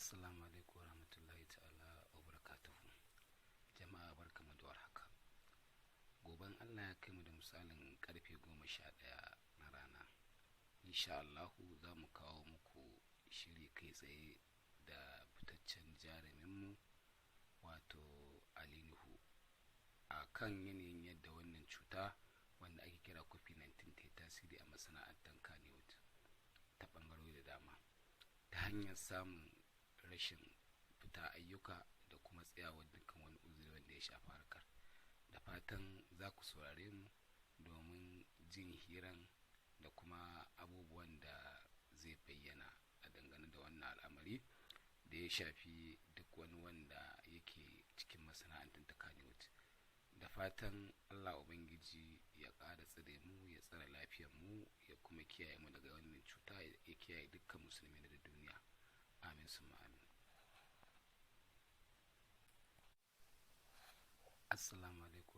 Assalamu alaikum wa rahmatullahi ta'ala wa barakatuhu. Jama'a barkamu da warhaka. Goben Allah ya kai mu da misalin karfe 11 na rana. Insha Allahu za mu kawo muku shiri kai tsaye da fitaccen jaruminmu wato Ali Nuhu a kan yanayin yadda wannan cuta wanda ake kira COVID-19 ta yi tasiri a masana'antar Kannywood ta ɓangarori da dama ta hanyar samun rashin fita ayyuka da kuma tsayawar dukkan wani uzuri wanda ya shafi harkar. Da fatan za ku saurare mu domin jin hiran da kuma abubuwan da zai bayyana a dangane da wannan al'amari da ya shafi duk wani wanda yake cikin masana'antar ta Kannywood. Da fatan Allah Ubangiji ya ƙara tsare mu, ya tsare lafiyar mu, ya kuma kiyaye mu daga wannan cuta, ya kiyaye dukkan musulmi da duniya. Amin summa amin. Assalamu alaikum.